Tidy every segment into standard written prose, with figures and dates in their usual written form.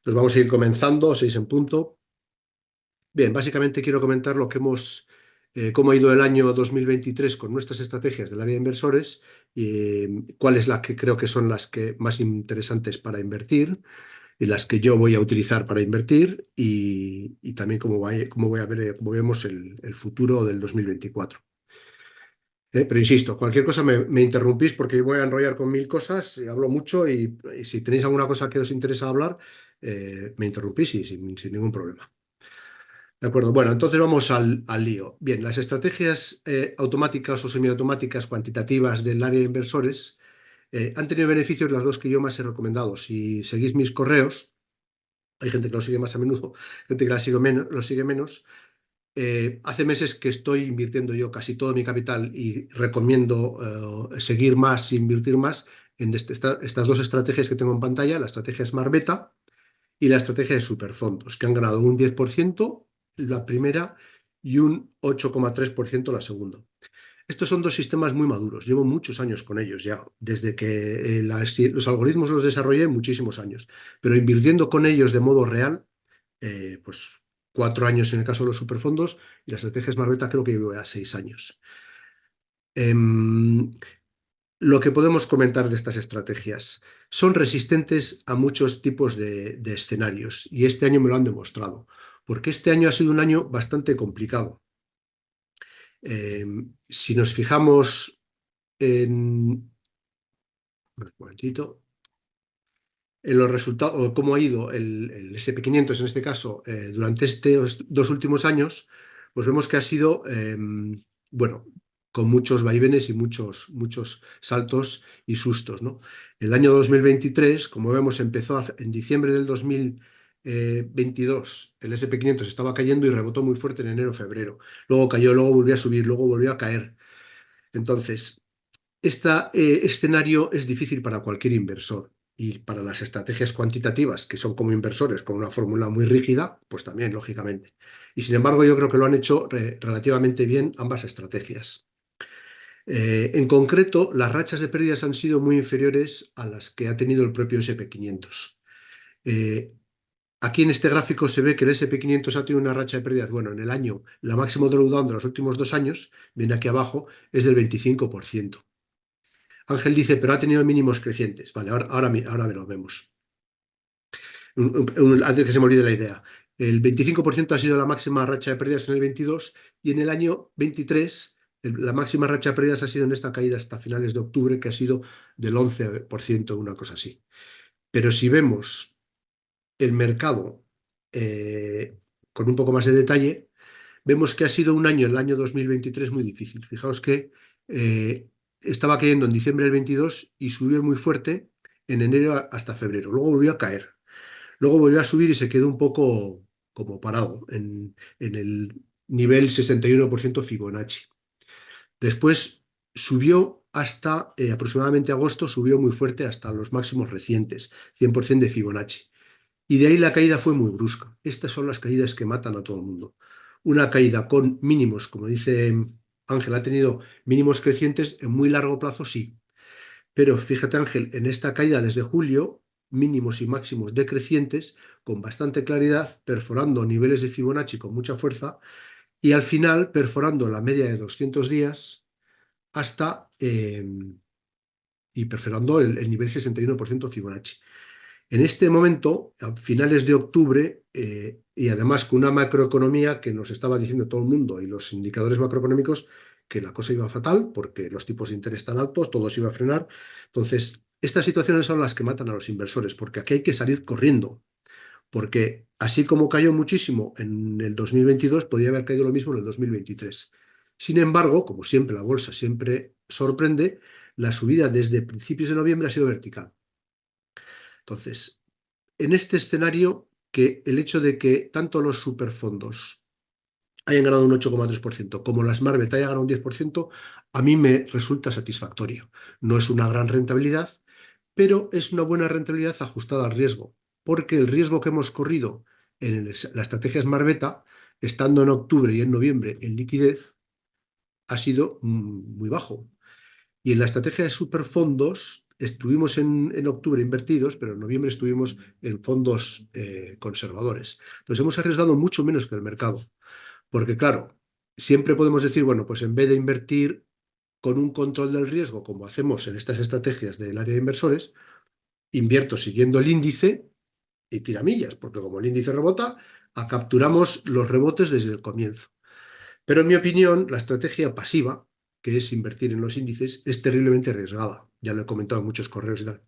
Nos vamos a ir comenzando, 6 en punto. Bien, básicamente quiero comentar cómo ha ido el año 2023 con nuestras estrategias del área de inversores y cuáles las que creo que son las que más interesantes para invertir y las que yo voy a utilizar para invertir y también cómo vemos el futuro del 2024. Pero insisto, cualquier cosa me interrumpís porque voy a enrollar con mil cosas, y hablo mucho y si tenéis alguna cosa que os interesa hablar, me interrumpís y sin ningún problema. De acuerdo, bueno, entonces vamos al lío. Bien, las estrategias automáticas o semiautomáticas cuantitativas del área de inversores han tenido beneficios las dos que yo más he recomendado. Si seguís mis correos, hay gente que lo sigue más a menudo, gente que lo sigue menos. Hace meses que estoy invirtiendo yo casi todo mi capital y recomiendo seguir más e invertir más en estas dos estrategias que tengo en pantalla, la estrategia Smart Beta y la estrategia de superfondos, que han ganado un 10% la primera y un 8,3% la segunda. Estos son dos sistemas muy maduros, llevo muchos años con ellos ya, desde que los algoritmos los desarrollé, muchísimos años, pero invirtiendo con ellos de modo real, pues 4 años en el caso de los superfondos y la estrategia Smart Beta creo que llevo a 6 años. Em, lo que podemos comentar de estas estrategias son resistentes a muchos tipos de escenarios y este año me lo han demostrado, porque este año ha sido un año bastante complicado. Si nos fijamos en, un momentito, en los resultados, o cómo ha ido el S&P 500 en este caso durante estos 2 últimos años, pues vemos que ha sido, bueno, con muchos vaivenes y muchos saltos y sustos, ¿no? El año 2023, como vemos, empezó en diciembre del 2022, el S&P 500 estaba cayendo y rebotó muy fuerte en enero-febrero. Luego cayó, luego volvió a subir, luego volvió a caer. Entonces, este escenario es difícil para cualquier inversor y para las estrategias cuantitativas, que son como inversores con una fórmula muy rígida, pues también, lógicamente. Y sin embargo, yo creo que lo han hecho relativamente bien ambas estrategias. En concreto, las rachas de pérdidas han sido muy inferiores a las que ha tenido el propio S&P 500. Eh, Aquí en este gráfico se ve que el S&P 500 ha tenido una racha de pérdidas. Bueno, en el año, la máximo drawdown de los últimos 2 años, viene aquí abajo, es del 25%. Ángel dice, pero ha tenido mínimos crecientes. Vale, ahora me lo vemos. Antes que se me olvide la idea. El 25% ha sido la máxima racha de pérdidas en el 22 y en el año 23 la máxima racha de pérdidas ha sido en esta caída hasta finales de octubre, que ha sido del 11%, una cosa así. Pero si vemos el mercado eh, con un poco más de detalle, vemos que ha sido un año, el año 2023, muy difícil. Fijaos que eh, estaba cayendo en diciembre del 22 y subió muy fuerte en enero hasta febrero. Luego volvió a caer. Luego volvió a subir y se quedó un poco como parado en el nivel 61% Fibonacci. Después subió hasta aproximadamente agosto, subió muy fuerte hasta los máximos recientes, 100% de Fibonacci. Y de ahí la caída fue muy brusca. Estas son las caídas que matan a todo el mundo. Una caída con mínimos, como dice Ángel, ha tenido mínimos crecientes en muy largo plazo, sí. Pero fíjate, Ángel, en esta caída desde julio, mínimos y máximos decrecientes, con bastante claridad, perforando niveles de Fibonacci con mucha fuerza y al final perforando la media de 200 días hasta y perforando el nivel 61% Fibonacci. En este momento, a finales de octubre, y además con una macroeconomía que nos estaba diciendo todo el mundo y los indicadores macroeconómicos que la cosa iba fatal porque los tipos de interés están altos, todo se iba a frenar. Entonces, estas situaciones son las que matan a los inversores porque aquí hay que salir corriendo. Porque así como cayó muchísimo en el 2022, podía haber caído lo mismo en el 2023. Sin embargo, como siempre, la bolsa siempre sorprende, la subida desde principios de noviembre ha sido vertical. Entonces, en este escenario que el hecho de que tanto los superfondos hayan ganado un 8,3% como la Smart Beta haya ganado un 10%, a mí me resulta satisfactorio. No es una gran rentabilidad, pero es una buena rentabilidad ajustada al riesgo, porque el riesgo que hemos corrido en la estrategia Smart Beta, estando en octubre y en noviembre en liquidez, ha sido muy bajo. Y en la estrategia de superfondos estuvimos en octubre invertidos, pero en noviembre estuvimos en fondos conservadores. Entonces hemos arriesgado mucho menos que el mercado, porque claro, siempre podemos decir, bueno, pues en vez de invertir con un control del riesgo, como hacemos en estas estrategias del área de inversores, invierto siguiendo el índice y tiramillas, porque como el índice rebota, capturamos los rebotes desde el comienzo. Pero en mi opinión, la estrategia pasiva, que es invertir en los índices, es terriblemente arriesgada. Ya lo he comentado en muchos correos y tal.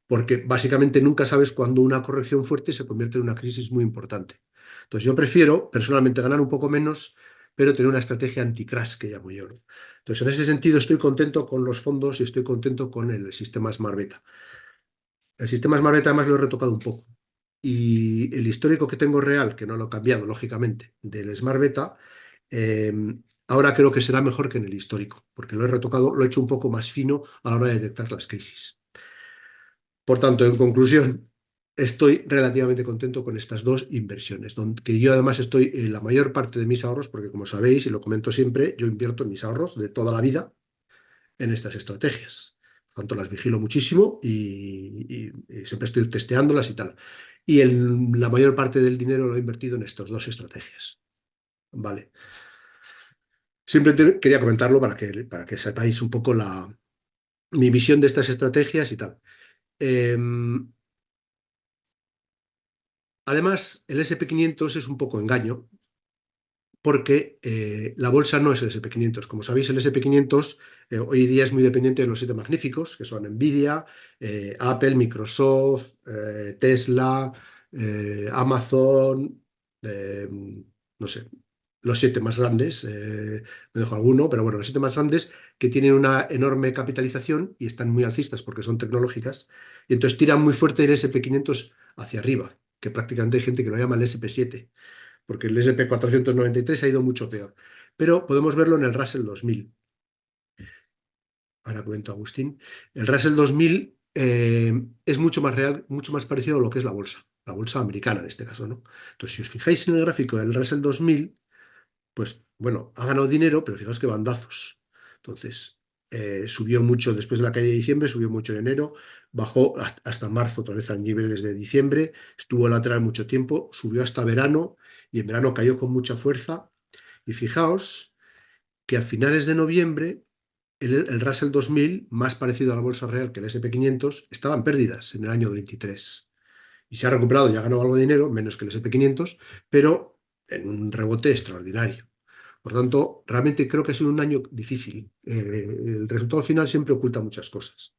Porque básicamente nunca sabes cuándo una corrección fuerte se convierte en una crisis muy importante. Entonces yo prefiero personalmente ganar un poco menos, pero tener una estrategia anti-crash que llamo yo, ¿no? Entonces en ese sentido estoy contento con los fondos y estoy contento con el sistema Smart Beta. El sistema Smart Beta además lo he retocado un poco. Y el histórico que tengo real, que no lo he cambiado lógicamente, del Smart Beta, eh, ahora creo que será mejor que en el histórico, porque lo he retocado, lo he hecho un poco más fino a la hora de detectar las crisis. Por tanto, en conclusión, estoy relativamente contento con estas dos inversiones, que yo además estoy en la mayor parte de mis ahorros, porque como sabéis y lo comento siempre, yo invierto en mis ahorros de toda la vida en estas estrategias. Por tanto, las vigilo muchísimo y siempre estoy testeándolas y tal. Y la mayor parte del dinero lo he invertido en estas dos estrategias. Vale. Simplemente quería comentarlo para que sepáis un poco mi visión de estas estrategias y tal. Em, Además, el SP500 es un poco engaño porque la bolsa no es el SP500. Como sabéis, el SP500 hoy día es muy dependiente de los siete magníficos, que son Nvidia, Apple, Microsoft, Tesla, Amazon, eh, no sé, los siete más grandes, me dejo alguno, pero bueno, los siete más grandes que tienen una enorme capitalización y están muy alcistas porque son tecnológicas, y entonces tiran muy fuerte el SP500 hacia arriba, que prácticamente hay gente que lo llama el SP7 porque el SP493 ha ido mucho peor. Pero podemos verlo en el Russell 2000. Ahora cuento, Agustín. El Russell 2000 es mucho más real, mucho más parecido a lo que es la bolsa americana en este caso, ¿no? Entonces, si os fijáis en el gráfico del Russell 2000, pues bueno, ha ganado dinero, pero fijaos qué bandazos. Entonces, subió mucho después de la caída de diciembre, subió mucho en enero, bajó hasta marzo otra vez a niveles de diciembre, estuvo lateral mucho tiempo, subió hasta verano y en verano cayó con mucha fuerza. Y fijaos que a finales de noviembre el Russell 2000, más parecido a la bolsa real que el SP500, estaba en pérdidas en el año 23. Y se ha recuperado, ya ha ganado algo de dinero, menos que el SP500, pero en un rebote extraordinario. Por tanto, realmente creo que ha sido un año difícil. El resultado final siempre oculta muchas cosas.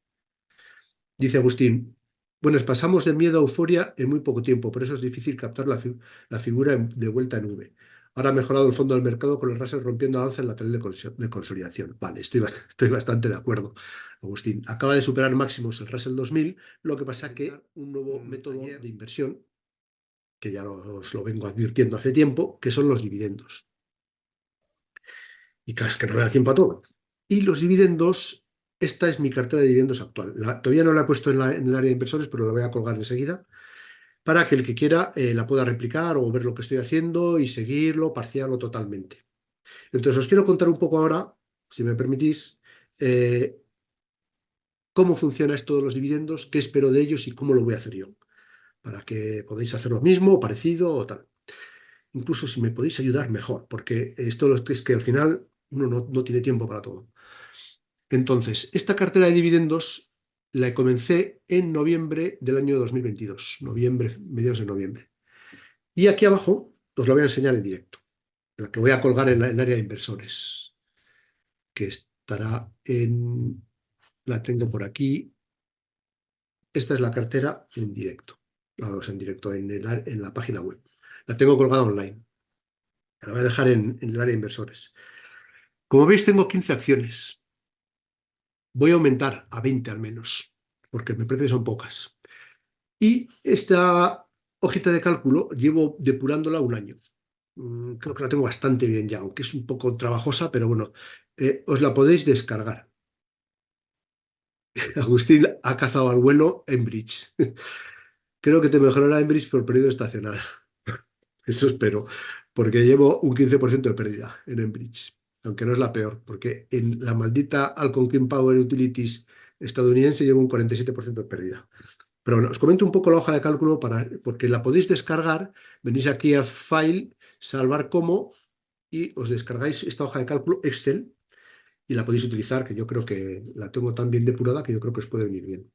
Dice Agustín, bueno, pasamos de miedo a euforia en muy poco tiempo, por eso es difícil captar la figura de vuelta en V. Ahora ha mejorado el fondo del mercado con el Russell rompiendo alza en lateral de consolidación. Vale, estoy bastante de acuerdo, Agustín. Acaba de superar máximos el Russell 2000, lo que pasa que un nuevo método de inversión, que ya os lo vengo advirtiendo hace tiempo, que son los dividendos. Y claro, es que no me da tiempo a todo. Y los dividendos, esta es mi cartera de dividendos actual. Todavía no la he puesto en el área de inversores, pero la voy a colgar enseguida para que el que quiera la pueda replicar o ver lo que estoy haciendo y seguirlo, parciarlo totalmente. Entonces, os quiero contar un poco ahora, si me permitís, eh, cómo funciona esto de los dividendos, qué espero de ellos y cómo lo voy a hacer yo, para que podáis hacer lo mismo o parecido o tal. Incluso si me podéis ayudar, mejor, porque esto es que al final uno no tiene tiempo para todo. Entonces, esta cartera de dividendos la comencé en noviembre del año 2022, noviembre, mediados de noviembre. Y aquí abajo os la voy a enseñar en directo, la que voy a colgar en el área de inversores, que estará en, la tengo por aquí. Esta es la cartera en directo, vamos, en directo en la página web. La tengo colgada online, la voy a dejar en el área de inversores. Como veis, tengo 15 acciones. Voy a aumentar a 20 al menos, porque me parece que son pocas. Y esta hojita de cálculo llevo depurándola un año. Creo que la tengo bastante bien ya, aunque es un poco trabajosa, pero bueno, os la podéis descargar. Agustín ha cazado al vuelo en Bridge. Creo que te mejorará en Bridge por periodo estacional. Eso espero, porque llevo un 15% de pérdida en Enbridge, aunque no es la peor, porque en la maldita Algonquin Power Utilities estadounidense lleva un 47% de pérdida. Pero bueno, os comento un poco la hoja de cálculo porque la podéis descargar. Venís aquí a File, Salvar como, y os descargáis esta hoja de cálculo Excel y la podéis utilizar, que yo creo que la tengo tan bien depurada que yo creo que os puede venir bien.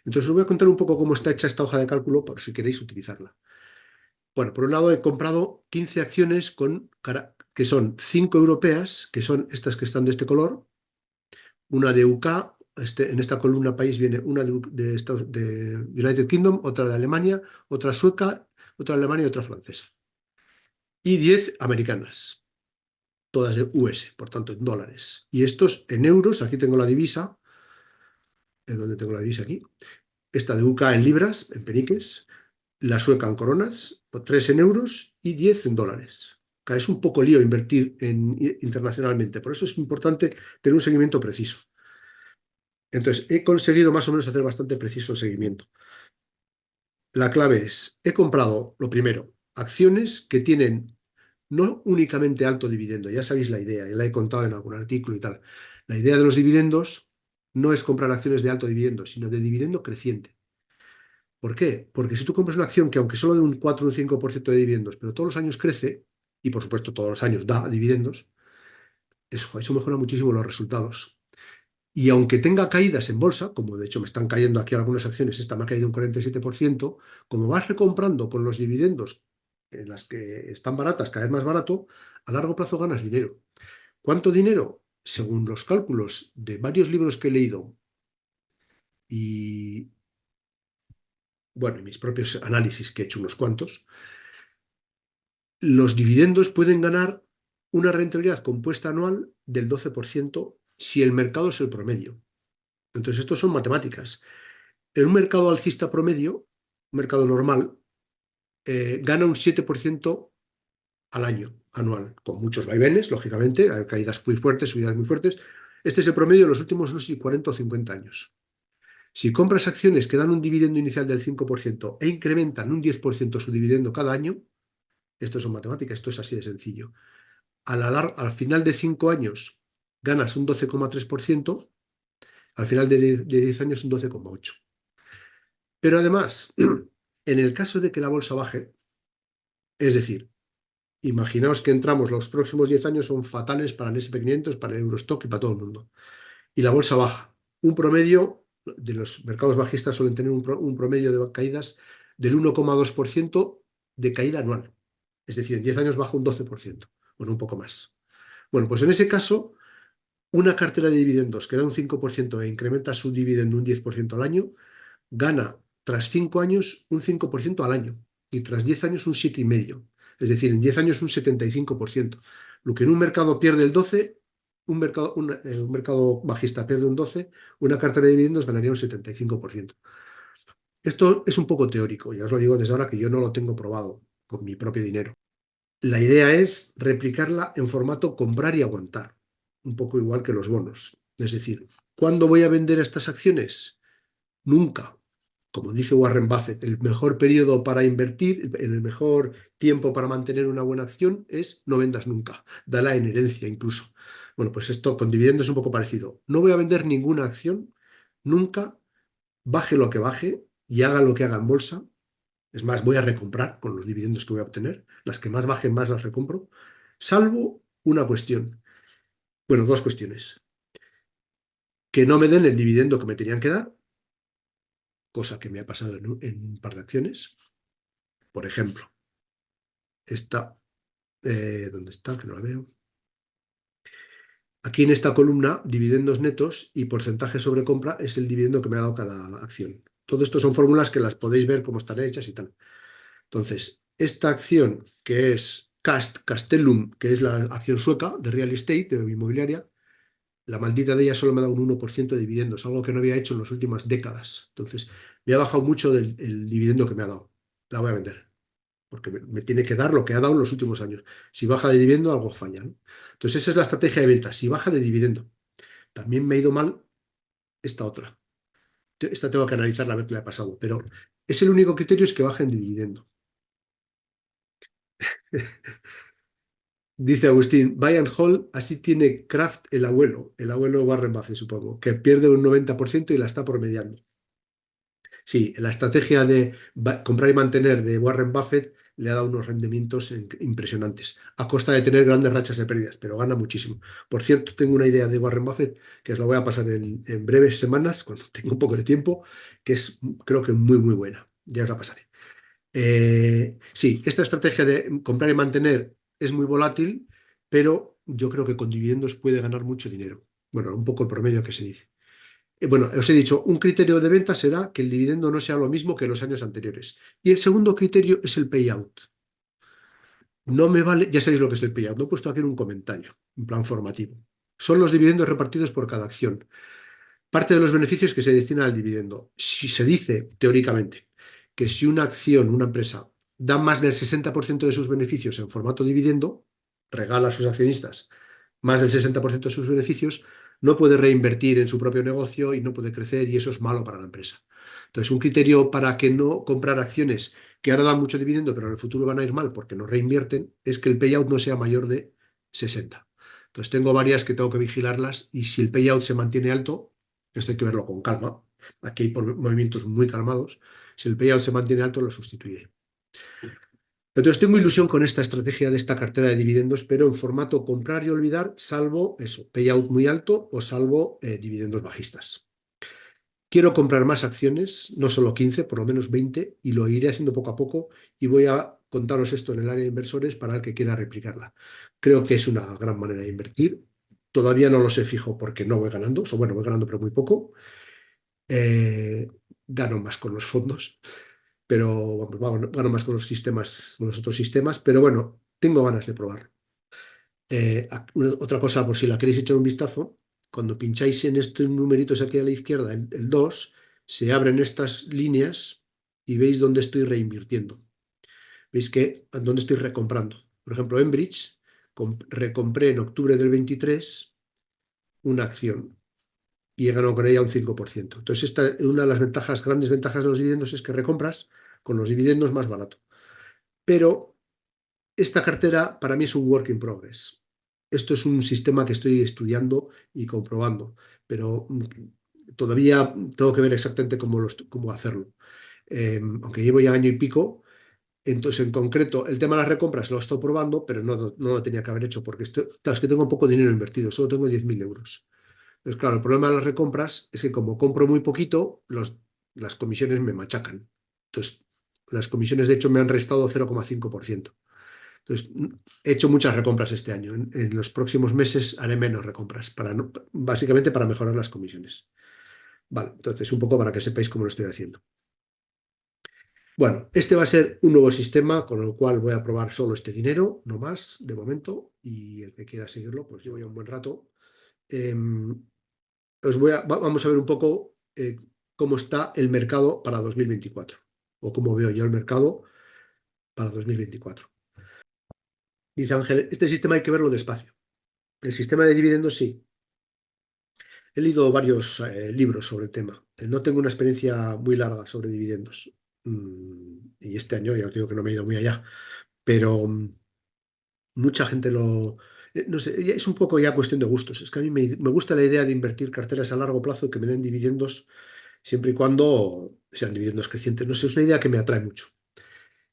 Entonces os voy a contar un poco cómo está hecha esta hoja de cálculo por si queréis utilizarla. Bueno, por un lado he comprado 15 acciones que son 5 europeas, que son estas que están de este color, una de UK, en esta columna país viene una de United Kingdom, otra de Alemania, otra sueca, otra de Alemania y otra francesa. Y 10 americanas, todas de US, por tanto en dólares. Y estos en euros, aquí tengo la divisa, ¿dónde tengo la divisa aquí? Esta de UK en libras, en peniques, la sueca en coronas, 3 en euros y 10 en dólares. Es un poco lío invertir internacionalmente, por eso es importante tener un seguimiento preciso. Entonces, he conseguido más o menos hacer bastante preciso el seguimiento. La clave es, he comprado, lo primero, acciones que tienen no únicamente alto dividendo, ya sabéis la idea, ya la he contado en algún artículo y tal. La idea de los dividendos no es comprar acciones de alto dividendo, sino de dividendo creciente. ¿Por qué? Porque si tú compras una acción que aunque solo de un 4 o un 5% de dividendos, pero todos los años crece, y por supuesto todos los años da dividendos, eso mejora muchísimo los resultados. Y aunque tenga caídas en bolsa, como de hecho me están cayendo aquí algunas acciones, esta me ha caído un 47%, como vas recomprando con los dividendos en las que están baratas, cada vez más barato, a largo plazo ganas dinero. ¿Cuánto dinero? Según los cálculos de varios libros que he leído y, bueno, mis propios análisis, que he hecho unos cuantos, los dividendos pueden ganar una rentabilidad compuesta anual del 12% si el mercado es el promedio. Entonces, estos son matemáticas. En un mercado alcista promedio, un mercado normal, gana un 7% al año, anual, con muchos vaivenes, lógicamente, hay caídas muy fuertes, subidas muy fuertes. Este es el promedio de los últimos, no sé si 40 o 50 años. Si compras acciones que dan un dividendo inicial del 5% e incrementan un 10% su dividendo cada año, esto son matemáticas, esto es así de sencillo. Al final de 5 años ganas un 12,3%, al final de 10 años un 12,8%. Pero además, en el caso de que la bolsa baje, es decir, imaginaos que entramos, los próximos 10 años son fatales para el SP 500, para el Eurostock y para todo el mundo, y la bolsa baja, un promedio de los mercados bajistas suelen tener un promedio de caídas del 1,2% de caída anual. Es decir, en 10 años baja un 12%, bueno, un poco más. Bueno, pues en ese caso, una cartera de dividendos que da un 5% e incrementa su dividendo un 10% al año, gana tras 5 años un 5% al año y tras 10 años un 7,5%. Es decir, en 10 años un 75%. Lo que en un mercado pierde el 12, un mercado bajista pierde un 12, una cartera de dividendos ganaría un 75%. Esto es un poco teórico, ya os lo digo desde ahora que yo no lo tengo probado con mi propio dinero. La idea es replicarla en formato comprar y aguantar, un poco igual que los bonos. Es decir, ¿cuándo voy a vender estas acciones? Nunca. Como dice Warren Buffett, el mejor periodo para invertir, el mejor tiempo para mantener una buena acción es no vendas nunca. Dala en herencia incluso. Bueno, pues esto con dividendos es un poco parecido. No voy a vender ninguna acción nunca, baje lo que baje y haga lo que haga en bolsa. Es más, voy a recomprar con los dividendos que voy a obtener. Las que más bajen, más las recompro. Salvo una cuestión. Bueno, dos cuestiones. Que no me den el dividendo que me tenían que dar, cosa que me ha pasado en un par de acciones. Por ejemplo, esta, ¿dónde está? Que no la veo. Aquí en esta columna, dividendos netos y porcentaje sobre compra es el dividendo que me ha dado cada acción. Todo esto son fórmulas que las podéis ver cómo están hechas y tal. Entonces, esta acción que es Castellum, que es la acción sueca de real estate, de inmobiliaria, la maldita de ella solo me da un 1% de dividendos, algo que no había hecho en las últimas décadas. Entonces, me ha bajado mucho el dividendo que me ha dado. La voy a vender, porque me tiene que dar lo que ha dado en los últimos años. Si baja de dividendo, algo falla, ¿no? Entonces, esa es la estrategia de venta. Si baja de dividendo, también me ha ido mal esta otra. Esta tengo que analizarla a ver qué le ha pasado, pero es el único criterio es que bajen de dividendo. Dice Agustín, buy and hold, así tiene Kraft el abuelo Warren Buffett, supongo, que pierde un 90% y la está promediando. Sí, la estrategia de comprar y mantener de Warren Buffett le ha dado unos rendimientos impresionantes, a costa de tener grandes rachas de pérdidas, pero gana muchísimo. Por cierto, tengo una idea de Warren Buffett que os la voy a pasar en breves semanas, cuando tenga un poco de tiempo, que es, creo que muy, muy buena. Ya os la pasaré. Sí, esta estrategia de comprar y mantener es muy volátil, pero yo creo que con dividendos puede ganar mucho dinero. Bueno, un poco el promedio que se dice. Bueno, os he dicho, un criterio de venta será que el dividendo no sea lo mismo que los años anteriores. Y el segundo criterio es el payout. No me vale, ya sabéis lo que es el payout, lo he puesto aquí en un comentario, en plan formativo. Son los dividendos repartidos por cada acción. Parte de los beneficios que se destinan al dividendo. Si se dice, teóricamente, que si una acción, una empresa, da más del 60% de sus beneficios en formato dividendo, regala a sus accionistas más del 60% de sus beneficios, no puede reinvertir en su propio negocio y no puede crecer y eso es malo para la empresa. Entonces, un criterio para que no comprar acciones que ahora dan mucho dividendo, pero en el futuro van a ir mal porque no reinvierten, es que el payout no sea mayor de 60. Entonces, tengo varias que tengo que vigilarlas y si el payout se mantiene alto, esto hay que verlo con calma. Aquí hay movimientos muy calmados. Si el payout se mantiene alto, lo sustituiré. Entonces tengo ilusión con esta estrategia de esta cartera de dividendos, pero en formato comprar y olvidar, salvo eso, payout muy alto o salvo dividendos bajistas. Quiero comprar más acciones, no solo 15, por lo menos 20, y lo iré haciendo poco a poco y voy a contaros esto en el área de inversores para el que quiera replicarla. Creo que es una gran manera de invertir. Todavía no lo sé fijo porque no voy ganando, o bueno, voy ganando pero muy poco. Eh, Gano más con los fondos, pero vamos, gano más con los sistemas, con los otros sistemas, pero bueno, tengo ganas de probar. Otra cosa, por si la queréis echar un vistazo, cuando pincháis en estos numeritos aquí a la izquierda, el 2, se abren estas líneas y veis dónde estoy reinvirtiendo. Veis que dónde estoy recomprando. Por ejemplo, Enbridge, recompré en octubre del 23 una acción y he ganado con ella un 5%. Entonces, esta, una de las ventajas, grandes ventajas de los dividendos es que recompras con los dividendos más barato. Pero esta cartera para mí es un work in progress. Esto es un sistema que estoy estudiando y comprobando, pero todavía tengo que ver exactamente cómo hacerlo. Aunque llevo ya año y pico, entonces en concreto el tema de las recompras lo estoy probando, pero no lo tenía que haber hecho porque claro, es que tengo poco dinero invertido, solo tengo 10.000 euros. Entonces, claro, el problema de las recompras es que como compro muy poquito, las comisiones me machacan. Entonces, las comisiones de hecho me han restado 0,5%. Entonces, he hecho muchas recompras este año. En los próximos meses haré menos recompras, básicamente para mejorar las comisiones. Vale, entonces un poco para que sepáis cómo lo estoy haciendo. Bueno, este va a ser un nuevo sistema con el cual voy a probar solo este dinero, no más, de momento, y el que quiera seguirlo, pues llevo ya un buen rato. Em, Vamos a ver un poco cómo está el mercado para 2024, o cómo veo yo el mercado para 2024. Dice Ángel, este sistema hay que verlo despacio. El sistema de dividendos sí. He leído varios libros sobre el tema. No tengo una experiencia muy larga sobre dividendos. Y este año ya os digo que no me he ido muy allá. Pero mucha gente lo... no sé, es un poco ya cuestión de gustos. Es que a mí me gusta la idea de invertir carteras a largo plazo que me den dividendos siempre y cuando sean dividendos crecientes. No sé, es una idea que me atrae mucho.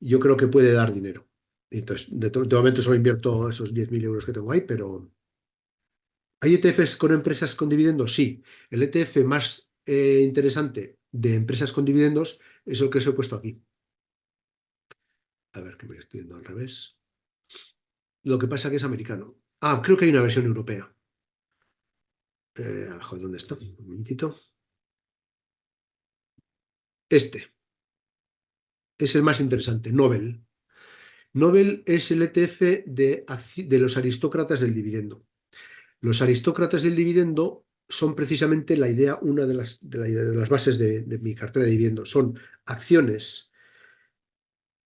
Yo creo que puede dar dinero. Y entonces, de momento solo invierto esos 10.000 euros que tengo ahí, pero ¿hay ETFs con empresas con dividendos? Sí. El ETF más interesante de empresas con dividendos es el que os he puesto aquí. A ver, que me estoy yendo al revés. Lo que pasa que es americano. Ah, creo que hay una versión europea. Joder, ¿dónde está? Un momentito. Este es el más interesante, Nobel. Nobel es el ETF de los aristócratas del dividendo. Los aristócratas del dividendo son precisamente la idea, una de las bases de mi cartera de dividendos. Son acciones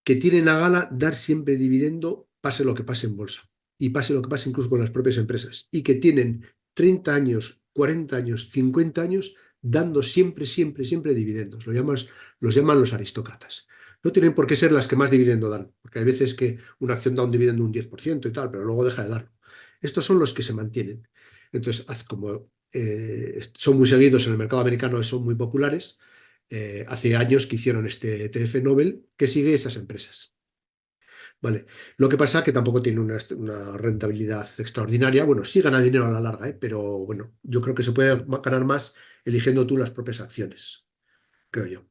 que tienen a gala dar siempre dividendo, pase lo que pase en bolsa y pase lo que pase incluso con las propias empresas, y que tienen 30 años, 40 años, 50 años dando siempre, siempre, siempre dividendos. Los llaman los aristócratas. No tienen por qué ser las que más dividendo dan, porque hay veces que una acción da un dividendo un 10% y tal, pero luego deja de darlo. Estos son los que se mantienen. Entonces, como son muy seguidos en el mercado americano y son muy populares, hace años que hicieron este ETF Nobel que sigue esas empresas. Vale. Lo que pasa es que tampoco tiene una rentabilidad extraordinaria. Bueno, sí gana dinero a la larga, pero bueno, yo creo que se puede ganar más eligiendo tú las propias acciones, creo yo.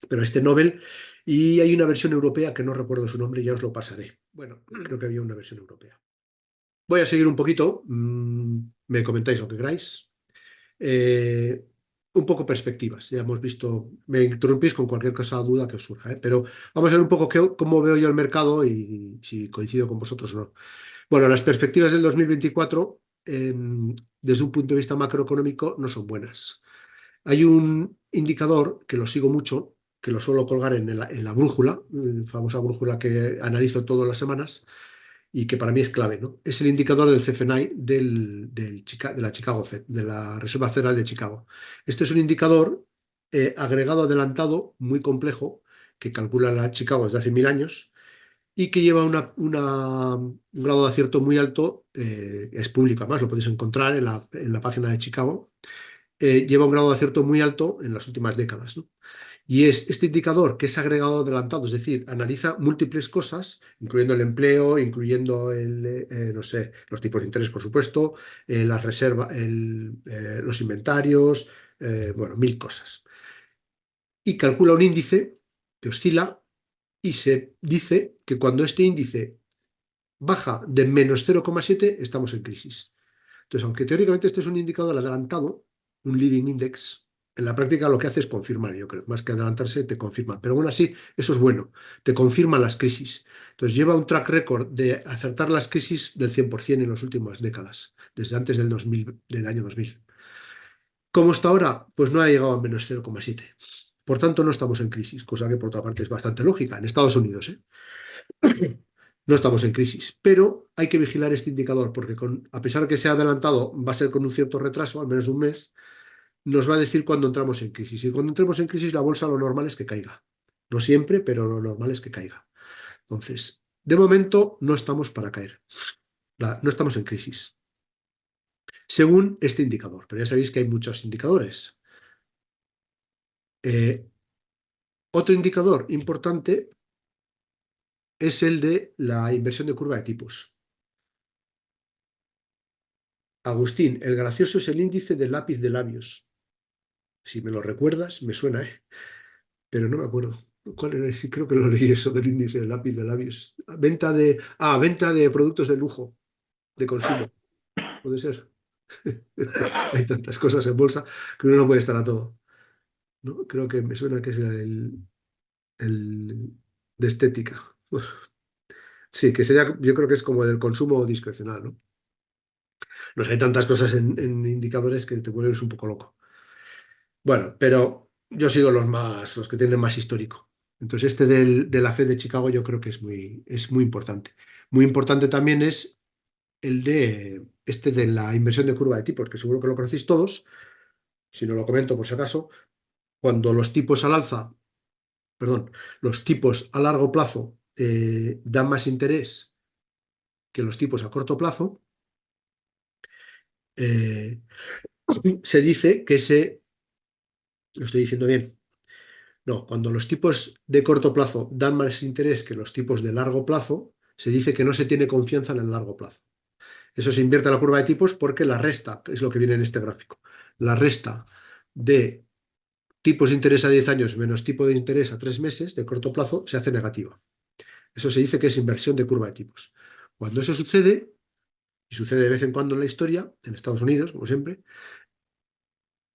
Pero este Nobel, y hay una versión europea que no recuerdo su nombre, ya os lo pasaré. Bueno, creo que había una versión europea. Voy a seguir un poquito, me comentáis lo que queráis. Eh, un poco perspectivas, ya hemos visto, me interrumpís con cualquier cosa o duda que os surja, ¿eh? Pero vamos a ver un poco cómo veo yo el mercado y si coincido con vosotros o no. Bueno, las perspectivas del 2024, desde un punto de vista macroeconómico, no son buenas. Hay un indicador que lo sigo mucho, que lo suelo colgar en la brújula, famosa brújula que analizo todas las semanas y que para mí es clave, ¿no? Es el indicador del CFNI de la Chicago Fed, de la Reserva Federal de Chicago. Este es un indicador agregado adelantado muy complejo que calcula la Chicago desde hace 1000 años y que lleva un grado de acierto muy alto, es público además, lo podéis encontrar en la página de Chicago, lleva un grado de acierto muy alto en las últimas décadas, ¿no? Y es este indicador que es agregado adelantado, es decir, analiza múltiples cosas, incluyendo el empleo, incluyendo no sé, los tipos de interés, por supuesto, las reservas, los inventarios, bueno, mil cosas. Y calcula un índice que oscila y se dice que cuando este índice baja de -0,7 estamos en crisis. Entonces, aunque teóricamente este es un indicador adelantado, un leading index, en la práctica lo que hace es confirmar, yo creo, más que adelantarse, te confirma. Pero aún así, eso es bueno, te confirma las crisis. Entonces, lleva un track record de acertar las crisis del 100% en las últimas décadas, desde antes del 2000, del año 2000. ¿Cómo está ahora? Pues no ha llegado a -0,7. Por tanto, no estamos en crisis, cosa que por otra parte es bastante lógica. En Estados Unidos, ¿eh? No estamos en crisis, pero hay que vigilar este indicador porque a pesar de que sea adelantado, va a ser con un cierto retraso, al menos de un mes, nos va a decir cuando entramos en crisis. Y cuando entremos en crisis, la bolsa lo normal es que caiga. No siempre, pero lo normal es que caiga. Entonces, de momento no estamos para caer. No estamos en crisis, según este indicador. Pero ya sabéis que hay muchos indicadores. Eh, Otro indicador importante es el de la inversión de curva de tipos. Agustín, el gracioso es el índice del lápiz de labios. Si me lo recuerdas, me suena, ¿eh? Pero no me acuerdo. ¿Cuál era? Sí, creo que lo leí eso del índice del lápiz de labios. Venta de productos de lujo, de consumo. Puede ser. Hay tantas cosas en bolsa que uno no puede estar a todo, ¿no? Creo que me suena que es el de estética. Sí, que sería, yo creo que es como del consumo discrecional, ¿no? No sé, hay tantas cosas en indicadores que te vuelves un poco loco. Bueno, pero yo sigo los que tienen más histórico. Entonces, este de la Fed de Chicago yo creo que es muy importante. Muy importante también es el de la inversión de curva de tipos, que seguro que lo conocéis todos. Si no lo comento por si acaso, cuando los tipos al alza, perdón, los tipos a largo plazo dan más interés que los tipos a corto plazo, eh, se dice que lo estoy diciendo bien. No, cuando los tipos de corto plazo dan más interés que los tipos de largo plazo, se dice que no se tiene confianza en el largo plazo. Eso se invierte la curva de tipos porque la resta, que es lo que viene en este gráfico, la resta de tipos de interés a 10 años menos tipo de interés a 3 meses de corto plazo se hace negativa. Eso se dice que es inversión de curva de tipos. Cuando eso sucede, y sucede de vez en cuando en la historia, en Estados Unidos, como siempre,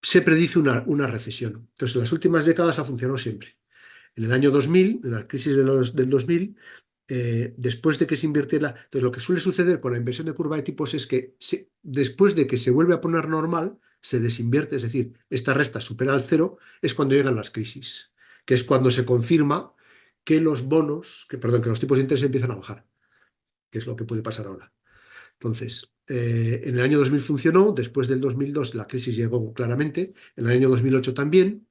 se predice una recesión. Entonces, en las últimas décadas ha funcionado siempre. En el año 2000, en la crisis del 2000, después de que se invirtiera, entonces lo que suele suceder con la inversión de curva de tipos es que después de que se vuelve a poner normal, se desinvierte, es decir, esta resta supera al cero, es cuando llegan las crisis, que es cuando se confirma que que los tipos de interés empiezan a bajar, que es lo que puede pasar ahora. Entonces, en el año 2000 funcionó, después del 2002 la crisis llegó claramente, en el año 2008 también,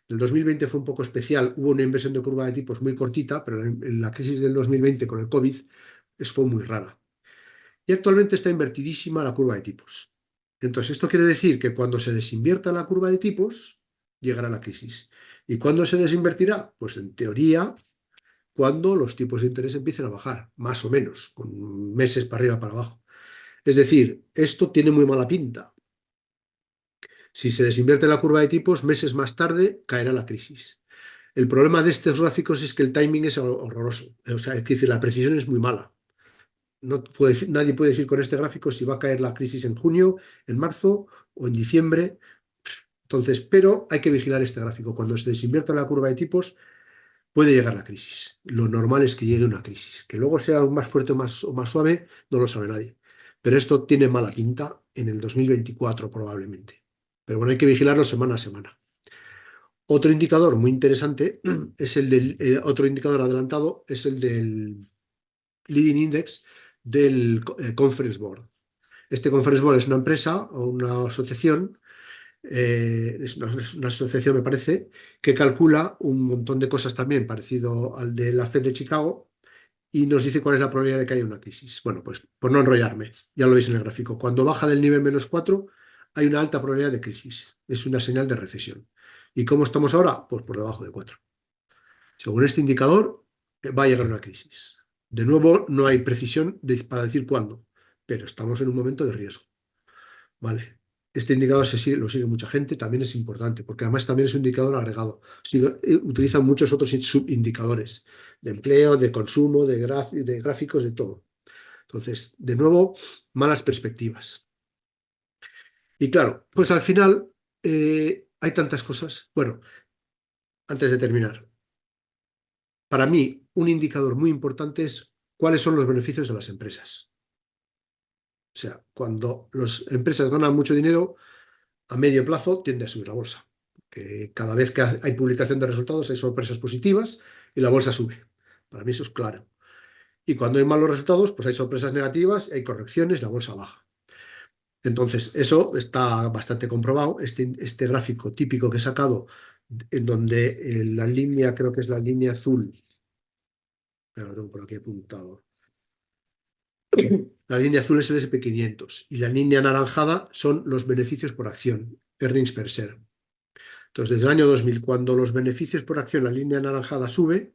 El 2020 fue un poco especial, hubo una inversión de curva de tipos muy cortita, pero en la crisis del 2020 con el COVID fue muy rara. Y actualmente está invertidísima la curva de tipos. Entonces, esto quiere decir que cuando se desinvierta la curva de tipos, llegará la crisis. ¿Y cuándo se desinvertirá? Pues en teoría, cuando los tipos de interés empiecen a bajar, más o menos, con meses para arriba para abajo. Es decir, esto tiene muy mala pinta. Si se desinvierte la curva de tipos, meses más tarde caerá la crisis. El problema de estos gráficos es que el timing es horroroso. O sea, es decir, la precisión es muy mala. Nadie puede decir con este gráfico si va a caer la crisis en junio, en marzo o en diciembre. Entonces, pero hay que vigilar este gráfico. Cuando se desinvierta la curva de tipos, puede llegar la crisis. Lo normal es que llegue una crisis. Que luego sea más fuerte o más suave, no lo sabe nadie. Pero esto tiene mala pinta en el 2024 probablemente. Pero bueno, hay que vigilarlo semana a semana. Otro indicador muy interesante es otro indicador adelantado es el del Leading Index del Conference Board. Este Conference Board es una empresa o una asociación, es una asociación, me parece, que calcula un montón de cosas también, parecido al de la Fed de Chicago, y nos dice cuál es la probabilidad de que haya una crisis. Bueno, pues por no enrollarme, ya lo veis en el gráfico. Cuando baja del nivel -4, hay una alta probabilidad de crisis. Es una señal de recesión. ¿Y cómo estamos ahora? Pues por debajo de 4. Según este indicador, va a llegar una crisis. De nuevo, no hay precisión para decir cuándo, pero estamos en un momento de riesgo. Vale. Este indicador lo sigue mucha gente, también es importante, porque además también es un indicador agregado. Utilizan muchos otros subindicadores de empleo, de consumo, de gráficos, de todo. Entonces, de nuevo, malas perspectivas. Y claro, pues al final hay tantas cosas. Bueno, antes de terminar, para mí un indicador muy importante es cuáles son los beneficios de las empresas. O sea, cuando las empresas ganan mucho dinero, a medio plazo tiende a subir la bolsa. Que cada vez que hay publicación de resultados hay sorpresas positivas y la bolsa sube. Para mí eso es claro. Y cuando hay malos resultados, pues hay sorpresas negativas, hay correcciones, la bolsa baja. Entonces, eso está bastante comprobado. Este gráfico típico que he sacado, en donde la línea, creo que es la línea azul, pero lo tengo por aquí apuntado. La línea azul es el SP500 y la línea anaranjada son los beneficios por acción, earnings per share. Entonces, desde el año 2000, cuando los beneficios por acción, la línea anaranjada sube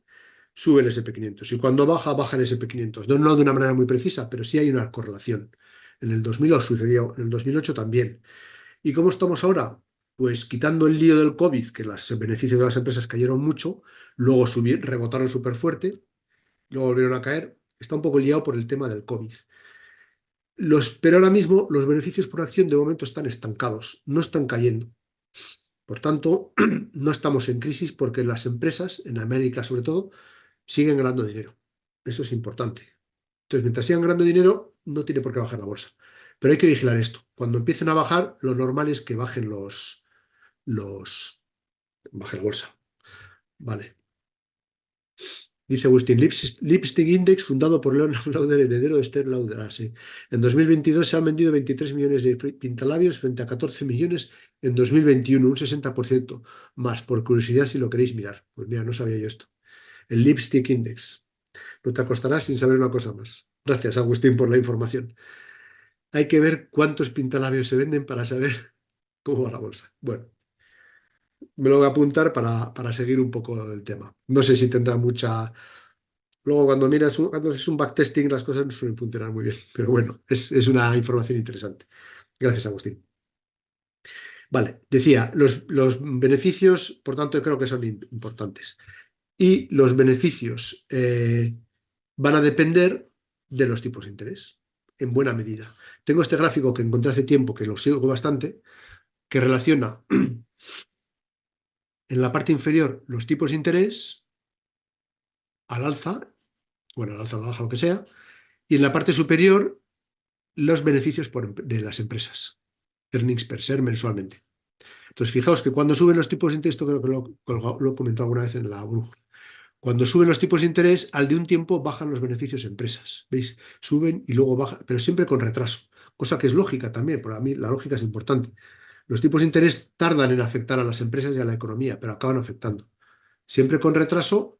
el SP500 y cuando baja, baja el SP500. No de una manera muy precisa, pero sí hay una correlación. En el 2000 lo sucedió, en el 2008 también. ¿Y cómo estamos ahora? Pues quitando el lío del COVID, que los beneficios de las empresas cayeron mucho, luego rebotaron súper fuerte, luego volvieron a caer. Está un poco liado por el tema del COVID. Pero ahora mismo los beneficios por acción de momento están estancados, no están cayendo. Por tanto, no estamos en crisis porque las empresas, en América sobre todo, siguen ganando dinero. Eso es importante. Entonces, mientras sigan ganando dinero, no tiene por qué bajar la bolsa. Pero hay que vigilar esto. Cuando empiecen a bajar, lo normal es que bajen baje la bolsa. Vale. Dice Agustín, Lipstick Index, fundado por Leonard Lauder, heredero de Esther Lauder. Ah, sí. En 2022 se han vendido 23 millones de pintalabios frente a 14 millones en 2021, un 60% más. Por curiosidad, si lo queréis mirar. Pues mira, no sabía yo esto. El Lipstick Index. No te acostarás sin saber una cosa más. Gracias, Agustín, por la información. Hay que ver cuántos pintalabios se venden para saber cómo va la bolsa. Bueno, me lo voy a apuntar para seguir un poco el tema. No sé si tendrá mucha. Luego, cuando haces un backtesting, las cosas no suelen funcionar muy bien. Pero bueno, es una información interesante. Gracias, Agustín. Vale, decía, los beneficios, por tanto, creo que son importantes. Y los beneficios van a depender de los tipos de interés, en buena medida. Tengo este gráfico que encontré hace tiempo, que lo sigo bastante, que relaciona en la parte inferior los tipos de interés al alza, bueno, al alza, a la baja, lo que sea, y en la parte superior los beneficios de las empresas, earnings per share mensualmente. Entonces, fijaos que cuando suben los tipos de interés, esto creo que lo he comentado alguna vez en la brújula. Cuando suben los tipos de interés, al de un tiempo bajan los beneficios de empresas. ¿Veis? Suben y luego bajan, pero siempre con retraso, cosa que es lógica también, para mí la lógica es importante. Los tipos de interés tardan en afectar a las empresas y a la economía, pero acaban afectando. Siempre con retraso,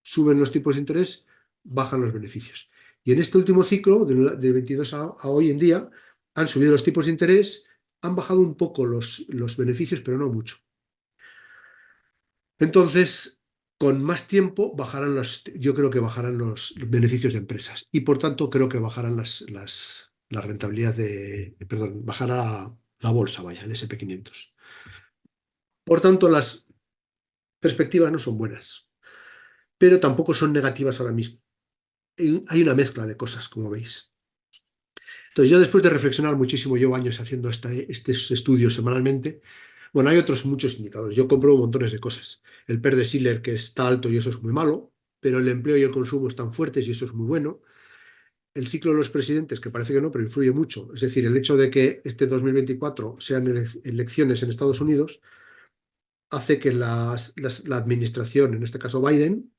suben los tipos de interés, bajan los beneficios. Y en este último ciclo, de 22 a hoy en día, han subido los tipos de interés, han bajado un poco los beneficios, pero no mucho. Entonces, con más tiempo yo creo que bajarán los beneficios de empresas y por tanto creo que bajarán la rentabilidad perdón, bajará la bolsa, vaya, el SP 500. Por tanto, las perspectivas no son buenas, pero tampoco son negativas ahora mismo. Hay una mezcla de cosas, como veis. Entonces, yo después de reflexionar muchísimo, llevo años haciendo estos estudios semanalmente. Bueno, hay otros muchos indicadores. Yo compro montones de cosas. El PER de Shiller, que está alto y eso es muy malo, pero el empleo y el consumo están fuertes y eso es muy bueno. El ciclo de los presidentes, que parece que no, pero influye mucho. Es decir, el hecho de que este 2024 sean elecciones en Estados Unidos hace que la administración, en este caso Biden,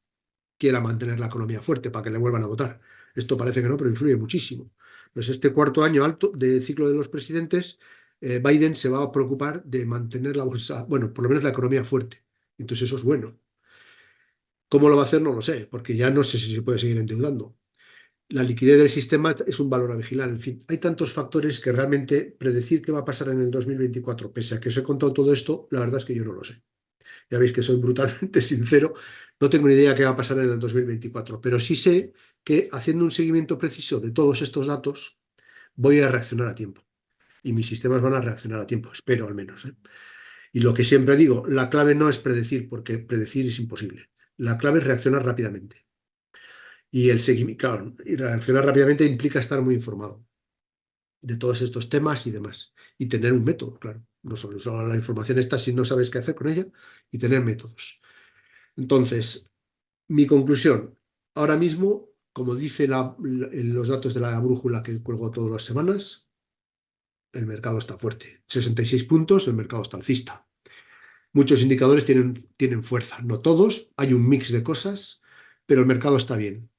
quiera mantener la economía fuerte para que le vuelvan a votar. Esto parece que no, pero influye muchísimo. Entonces, este cuarto año alto de ciclo de los presidentes, Biden se va a preocupar de mantener la bolsa, bueno, por lo menos la economía fuerte. Entonces, eso es bueno. ¿Cómo lo va a hacer? No lo sé, porque ya no sé si se puede seguir endeudando. La liquidez del sistema es un valor a vigilar. En fin, hay tantos factores que realmente predecir qué va a pasar en el 2024, pese a que os he contado todo esto, la verdad es que yo no lo sé. Ya veis que soy brutalmente sincero, no tengo ni idea qué va a pasar en el 2024, pero sí sé que haciendo un seguimiento preciso de todos estos datos voy a reaccionar a tiempo y mis sistemas van a reaccionar a tiempo, espero al menos, ¿eh? Y lo que siempre digo, la clave no es predecir, porque predecir es imposible. La clave es reaccionar rápidamente. Y el seguimiento, claro, y reaccionar rápidamente implica estar muy informado de todos estos temas y demás. Y tener un método, claro. No solo la información está si no sabes qué hacer con ella, y tener métodos. Entonces, mi conclusión, ahora mismo, como dice en los datos de la brújula que cuelgo todas las semanas, el mercado está fuerte. 66 puntos, el mercado está alcista. Muchos indicadores tienen fuerza, no todos, hay un mix de cosas, pero el mercado está bien.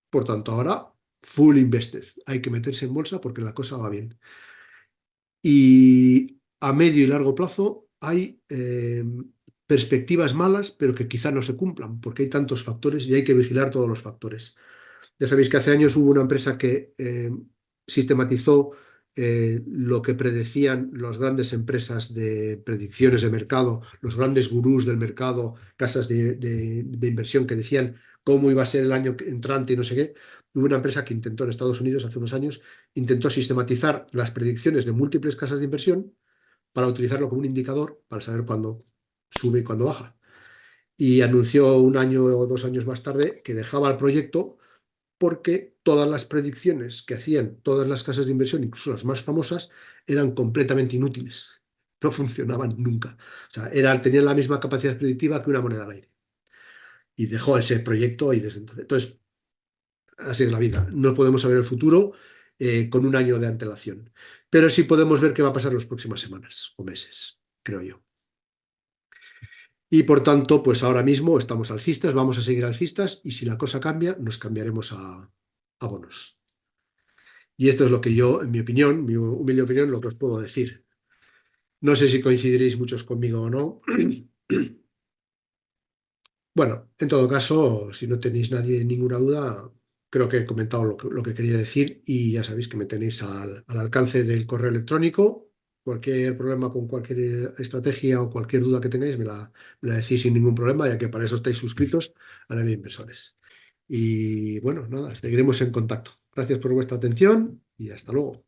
Por tanto, ahora, full invested. Hay que meterse en bolsa porque la cosa va bien. Y a medio y largo plazo hay perspectivas malas, pero que quizá no se cumplan, porque hay tantos factores y hay que vigilar todos los factores. Ya sabéis que hace años hubo una empresa que sistematizó lo que predecían las grandes empresas de predicciones de mercado, los grandes gurús del mercado, casas de inversión que decían cómo iba a ser el año entrante y no sé qué. Hubo una empresa que intentó en Estados Unidos hace unos años, intentó sistematizar las predicciones de múltiples casas de inversión para utilizarlo como un indicador para saber cuándo sube y cuándo baja. Y anunció un año o 2 años más tarde que dejaba el proyecto porque todas las predicciones que hacían todas las casas de inversión, incluso las más famosas, eran completamente inútiles. No funcionaban nunca. O sea, tenían la misma capacidad predictiva que una moneda al aire. Y dejó ese proyecto y desde entonces. Entonces, así es la vida. No podemos saber el futuro con un año de antelación. Pero sí podemos ver qué va a pasar las próximas semanas o meses, creo yo. Y por tanto, pues ahora mismo estamos alcistas, vamos a seguir alcistas y si la cosa cambia, nos cambiaremos a bonos. Y esto es lo que yo, en mi opinión, mi humilde opinión, lo que os puedo decir. No sé si coincidiréis muchos conmigo o no. Bueno, en todo caso, si no tenéis nadie ninguna duda, creo que he comentado lo que quería decir y ya sabéis que me tenéis al alcance del correo electrónico. Cualquier problema con cualquier estrategia o cualquier duda que tengáis, me la decís sin ningún problema, ya que para eso estáis suscritos a la ley de inversores. Y bueno, nada, seguiremos en contacto. Gracias por vuestra atención y hasta luego.